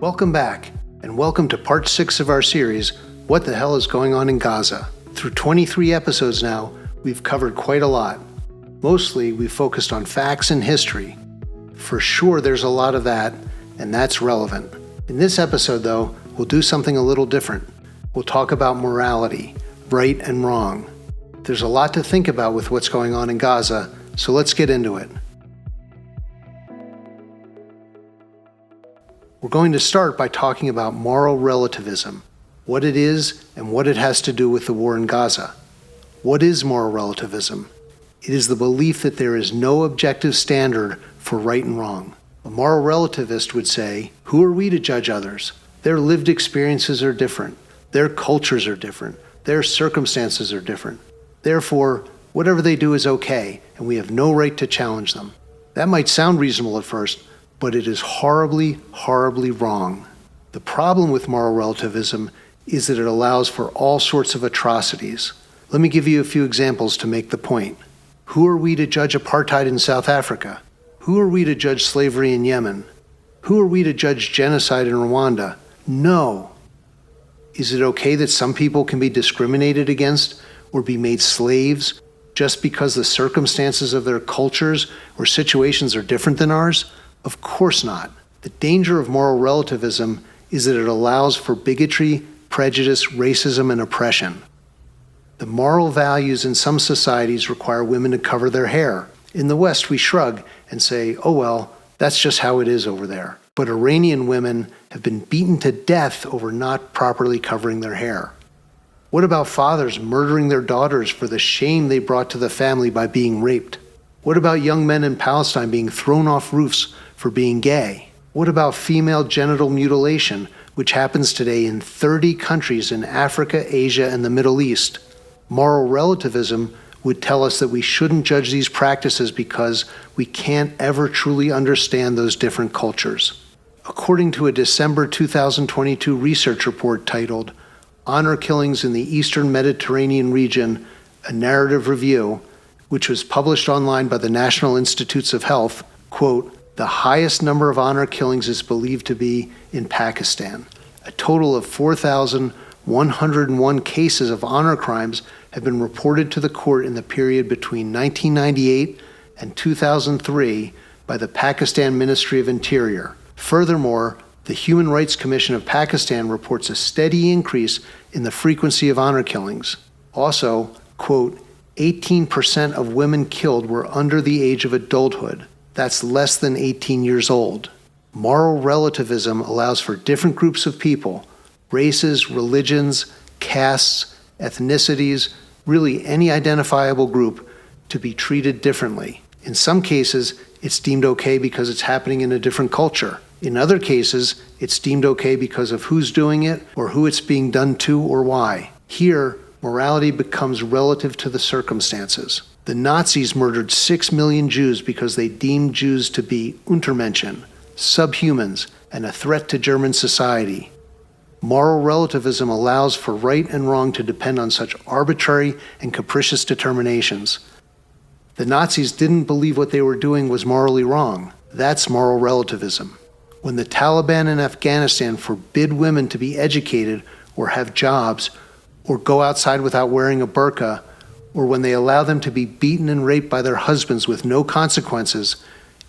Welcome back, and welcome to part 6 of our series, What the Hell is Going On in Gaza? Through 23 episodes now, we've covered quite a lot. Mostly, we've focused on facts and history. For sure, there's a lot of that, and that's relevant. In this episode, though, we'll do something a little different. We'll talk about morality, right and wrong. There's a lot to think about with what's going on in Gaza, so let's get into it. We're going to start by talking about moral relativism, what it is and what it has to do with the war in Gaza. What is moral relativism? It is the belief that there is no objective standard for right and wrong. A moral relativist would say, who are we to judge others? Their lived experiences are different. Their cultures are different. Their circumstances are different. Therefore, whatever they do is okay, and we have no right to challenge them. That might sound reasonable at first, but it is horribly, horribly wrong. The problem with moral relativism is that it allows for all sorts of atrocities. Let me give you a few examples to make the point. Who are we to judge apartheid in South Africa? Who are we to judge slavery in Yemen? Who are we to judge genocide in Rwanda? No. Is it okay that some people can be discriminated against or be made slaves just because the circumstances of their cultures or situations are different than ours? Of course not. The danger of moral relativism is that it allows for bigotry, prejudice, racism, and oppression. The moral values in some societies require women to cover their hair. In the West, we shrug and say, oh well, that's just how it is over there. But Iranian women have been beaten to death over not properly covering their hair. What about fathers murdering their daughters for the shame they brought to the family by being raped? What about young men in Palestine being thrown off roofs for being gay? What about female genital mutilation, which happens today in 30 countries in Africa, Asia, and the Middle East? Moral relativism would tell us that we shouldn't judge these practices because we can't ever truly understand those different cultures. According to a December 2022 research report titled Honor Killings in the Eastern Mediterranean Region, a Narrative Review, which was published online by the National Institutes of Health, quote, the highest number of honor killings is believed to be in Pakistan. A total of 4,101 cases of honor crimes have been reported to the court in the period between 1998 and 2003 by the Pakistan Ministry of Interior. Furthermore, the Human Rights Commission of Pakistan reports a steady increase in the frequency of honor killings. Also, quote, 18% of women killed were under the age of adulthood. That's less than 18 years old. Moral relativism allows for different groups of people, races, religions, castes, ethnicities, really any identifiable group, to be treated differently. In some cases, it's deemed okay because it's happening in a different culture. In other cases, it's deemed okay because of who's doing it or who it's being done to or why. Here, morality becomes relative to the circumstances. The Nazis murdered 6 million Jews because they deemed Jews to be Untermenschen, subhumans, and a threat to German society. Moral relativism allows for right and wrong to depend on such arbitrary and capricious determinations. The Nazis didn't believe what they were doing was morally wrong. That's moral relativism. When the Taliban in Afghanistan forbid women to be educated or have jobs or go outside without wearing a burqa, or when they allow them to be beaten and raped by their husbands with no consequences,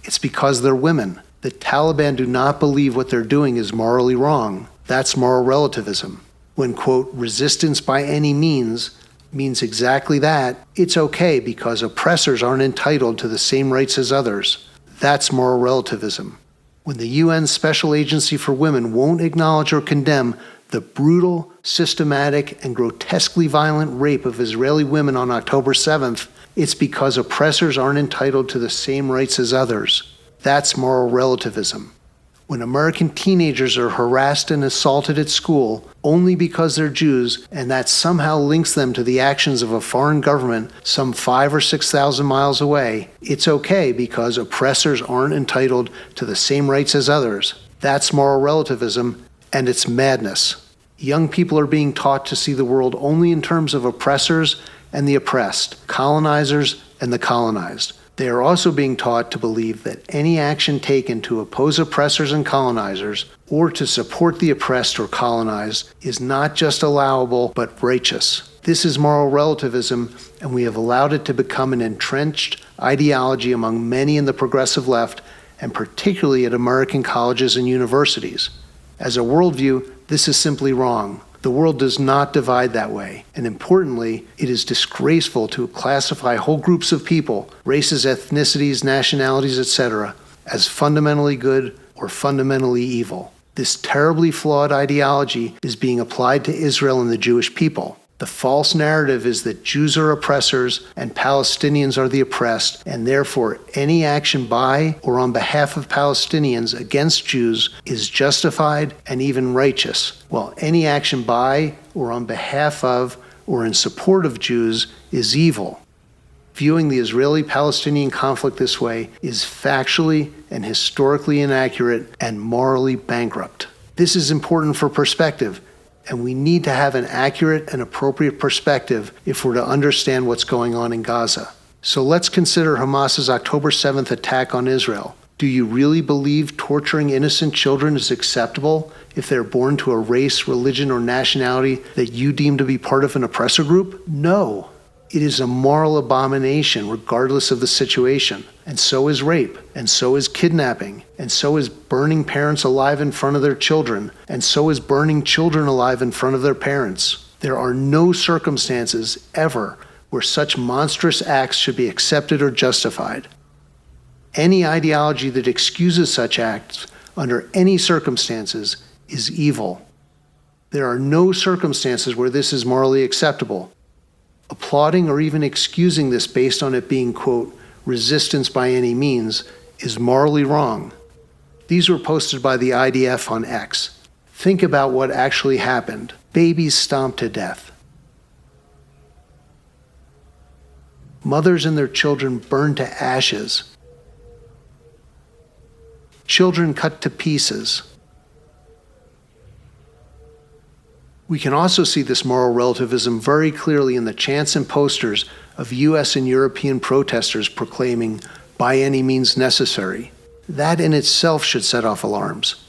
it's because they're women. The Taliban do not believe what they're doing is morally wrong. That's moral relativism. When, quote, resistance by any means exactly that, it's okay because oppressors aren't entitled to the same rights as others. That's moral relativism. When the UN Special Agency for Women won't acknowledge or condemn the brutal, systematic, and grotesquely violent rape of Israeli women on October 7th, it's because oppressors aren't entitled to the same rights as others. That's moral relativism. When American teenagers are harassed and assaulted at school only because they're Jews, and that somehow links them to the actions of a foreign government some 5,000 or 6,000 miles away, it's okay because oppressors aren't entitled to the same rights as others. That's moral relativism, and it's madness. Young people are being taught to see the world only in terms of oppressors and the oppressed, colonizers and the colonized. They are also being taught to believe that any action taken to oppose oppressors and colonizers, or to support the oppressed or colonized, is not just allowable but righteous. This is moral relativism, and we have allowed it to become an entrenched ideology among many in the progressive left, and particularly at American colleges and universities. As a worldview, this is simply wrong. The world does not divide that way, and importantly, it is disgraceful to classify whole groups of people, races, ethnicities, nationalities, etc., as fundamentally good or fundamentally evil. This terribly flawed ideology is being applied to Israel and the Jewish people. The false narrative is that Jews are oppressors and Palestinians are the oppressed, and therefore any action by or on behalf of Palestinians against Jews is justified and even righteous, while any action by or on behalf of or in support of Jews is evil. Viewing the Israeli-Palestinian conflict this way is factually and historically inaccurate and morally bankrupt. This is important for perspective, and we need to have an accurate and appropriate perspective if we're to understand what's going on in Gaza. So let's consider Hamas's October 7th attack on Israel. Do you really believe torturing innocent children is acceptable if they're born to a race, religion, or nationality that you deem to be part of an oppressor group? No. It is a moral abomination regardless of the situation. And so is rape, and so is kidnapping, and so is burning parents alive in front of their children, and so is burning children alive in front of their parents. There are no circumstances ever where such monstrous acts should be accepted or justified. Any ideology that excuses such acts under any circumstances is evil. There are no circumstances where this is morally acceptable. Applauding or even excusing this based on it being, quote, resistance by any means is morally wrong. These were posted by the IDF on X. Think about what actually happened. Babies stomped to death. Mothers and their children burned to ashes. Children cut to pieces. We can also see this moral relativism very clearly in the chants and posters of US and European protesters proclaiming, by any means necessary. That in itself should set off alarms.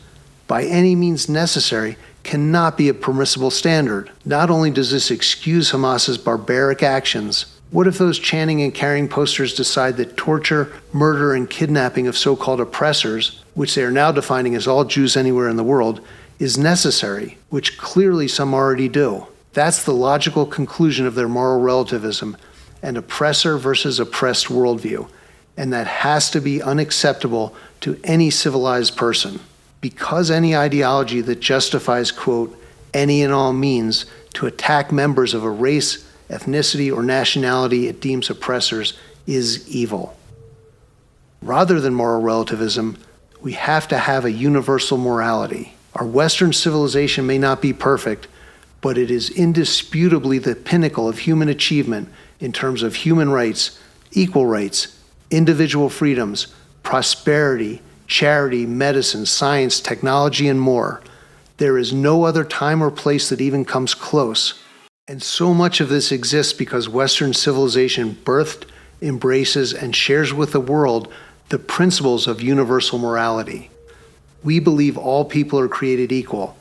By any means necessary cannot be a permissible standard. Not only does this excuse Hamas's barbaric actions, what if those chanting and carrying posters decide that torture, murder, and kidnapping of so-called oppressors, which they are now defining as all Jews anywhere in the world, is necessary, which clearly some already do? That's the logical conclusion of their moral relativism, an oppressor versus oppressed worldview, and that has to be unacceptable to any civilized person. Because any ideology that justifies, quote, any and all means to attack members of a race, ethnicity, or nationality it deems oppressors is evil. Rather than moral relativism, we have to have a universal morality. Our Western civilization may not be perfect, but it is indisputably the pinnacle of human achievement in terms of human rights, equal rights, individual freedoms, prosperity, charity, medicine, science, technology, and more. There is no other time or place that even comes close. And so much of this exists because Western civilization birthed, embraces, and shares with the world the principles of universal morality. We believe all people are created equal.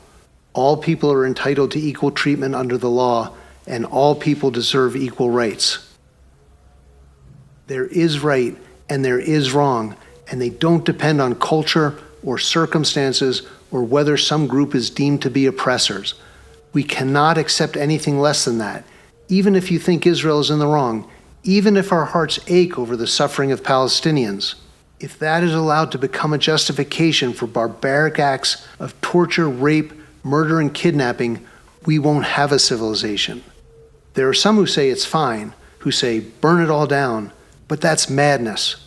All people are entitled to equal treatment under the law, and all people deserve equal rights. There is right and there is wrong, and they don't depend on culture or circumstances or whether some group is deemed to be oppressors. We cannot accept anything less than that, even if you think Israel is in the wrong, even if our hearts ache over the suffering of Palestinians. If that is allowed to become a justification for barbaric acts of torture, rape, murder, and kidnapping, we won't have a civilization. There are some who say it's fine, who say burn it all down, but that's madness.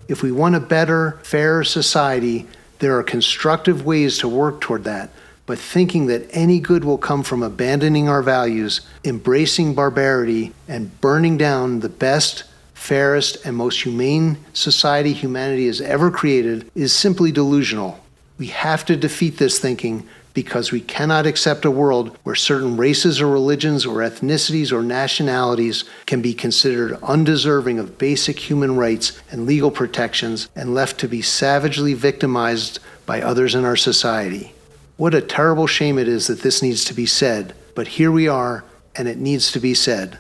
If we want a better, fairer society, there are constructive ways to work toward that, but thinking that any good will come from abandoning our values, embracing barbarity, and burning down the best, fairest, and most humane society humanity has ever created is simply delusional. We have to defeat this thinking because we cannot accept a world where certain races or religions or ethnicities or nationalities can be considered undeserving of basic human rights and legal protections and left to be savagely victimized by others in our society. What a terrible shame it is that this needs to be said, but here we are, and it needs to be said.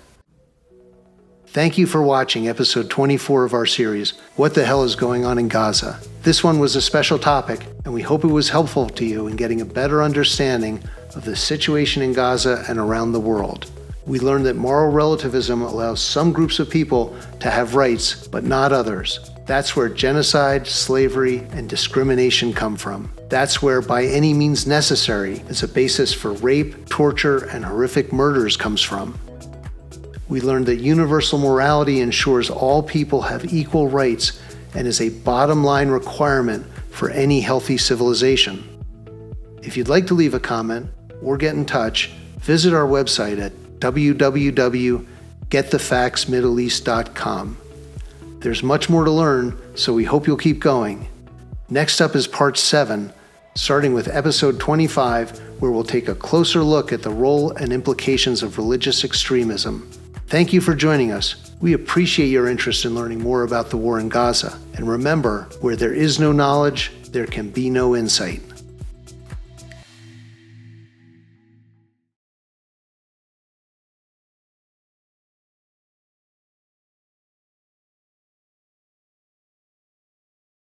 Thank you for watching episode 24 of our series, What the Hell is Going On in Gaza? This one was a special topic, and we hope it was helpful to you in getting a better understanding of the situation in Gaza and around the world. We learned that moral relativism allows some groups of people to have rights, but not others. That's where genocide, slavery, and discrimination come from. That's where by any means necessary as a basis for rape, torture, and horrific murders comes from. We learned that universal morality ensures all people have equal rights and is a bottom line requirement for any healthy civilization. If you'd like to leave a comment or get in touch, visit our website at www.getthefactsmiddleeast.com. There's much more to learn, so we hope you'll keep going. Next up is part 7, starting with episode 25, where we'll take a closer look at the role and implications of religious extremism. Thank you for joining us. We appreciate your interest in learning more about the war in Gaza. And remember, where there is no knowledge, there can be no insight.